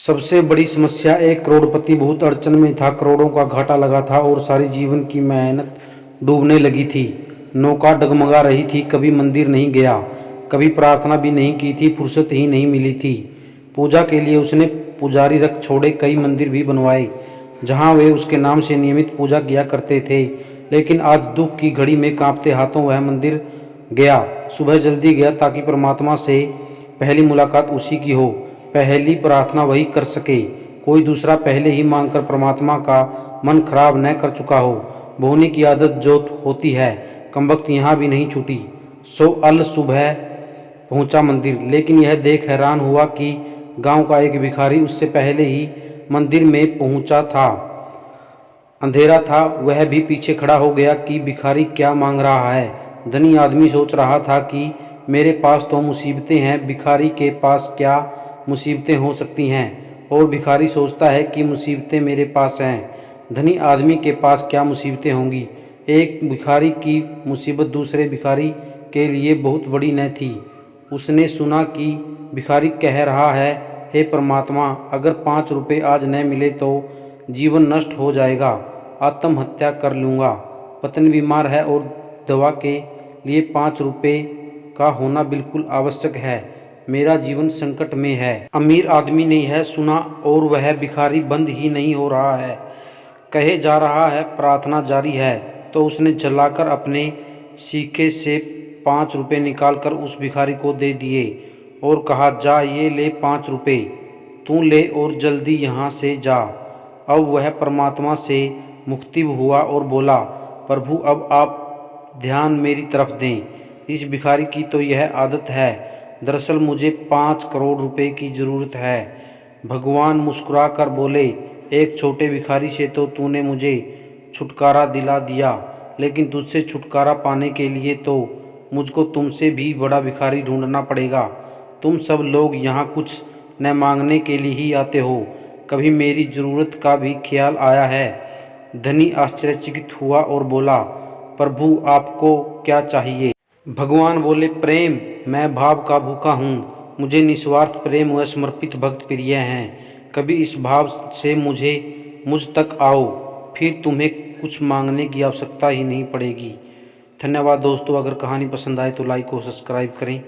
सबसे बड़ी समस्या एक करोड़पति बहुत अड़चन में था। करोड़ों का घाटा लगा था और सारी जीवन की मेहनत डूबने लगी थी। नौका डगमगा रही थी। कभी मंदिर नहीं गया, कभी प्रार्थना भी नहीं की थी, फुर्सत ही नहीं मिली थी। पूजा के लिए उसने पुजारी रख छोड़े, कई मंदिर भी बनवाए जहाँ वे उसके नाम से नियमित पूजा किया करते थे। लेकिन आज दुख की घड़ी में कांपते हाथों वह मंदिर गया। सुबह जल्दी गया ताकि परमात्मा से पहली मुलाकात उसी की हो, पहली प्रार्थना वही कर सके। कोई दूसरा पहले ही मांगकर परमात्मा का मन खराब न कर चुका हो। बोने की आदत जो होती है, कमबख्त यहाँ भी नहीं छूटी। सो अल सुबह पहुंचा मंदिर, लेकिन यह देख हैरान हुआ कि गांव का एक भिखारी उससे पहले ही मंदिर में पहुंचा था। अंधेरा था, वह भी पीछे खड़ा हो गया कि भिखारी क्या मांग रहा है। धनी आदमी सोच रहा था कि मेरे पास तो मुसीबतें हैं, भिखारी के पास क्या मुसीबतें हो सकती हैं। और भिखारी सोचता है कि मुसीबतें मेरे पास हैं, धनी आदमी के पास क्या मुसीबतें होंगी। एक भिखारी की मुसीबत दूसरे भिखारी के लिए बहुत बड़ी न थी। उसने सुना कि भिखारी कह रहा है, हे परमात्मा, अगर 5 रुपये आज न मिले तो जीवन नष्ट हो जाएगा, आत्महत्या कर लूँगा। पत्नी बीमार है और दवा के लिए 5 रुपये का होना बिल्कुल आवश्यक है। मेरा जीवन संकट में है। अमीर आदमी ने यह सुना और वह भिखारी बंद ही नहीं हो रहा है, कहे जा रहा है, प्रार्थना जारी है। तो उसने जलाकर अपने सीखे से 5 रुपये निकाल कर उस भिखारी को दे दिए और कहा, जा ये ले 5 रुपये, तू ले और जल्दी यहाँ से जा। अब वह परमात्मा से मुक्तिब हुआ और बोला, प्रभु अब आप ध्यान मेरी तरफ दें। इस भिखारी की तो यह आदत है, दरअसल मुझे 5 करोड़ रुपए की ज़रूरत है। भगवान मुस्कुरा कर बोले, एक छोटे भिखारी से तो तूने मुझे छुटकारा दिला दिया, लेकिन तुझसे छुटकारा पाने के लिए तो मुझको तुमसे भी बड़ा भिखारी ढूंढना पड़ेगा। तुम सब लोग यहाँ कुछ न मांगने के लिए ही आते हो, कभी मेरी ज़रूरत का भी ख्याल आया है? धनी आश्चर्यचकित हुआ और बोला, प्रभु आपको क्या चाहिए? भगवान बोले, प्रेम, मैं भाव का भूखा हूँ, मुझे निस्वार्थ प्रेम व समर्पित भक्त प्रिय हैं। कभी इस भाव से मुझ तक आओ, फिर तुम्हें कुछ मांगने की आवश्यकता ही नहीं पड़ेगी। धन्यवाद दोस्तों। अगर कहानी पसंद आए तो लाइक और सब्सक्राइब करें।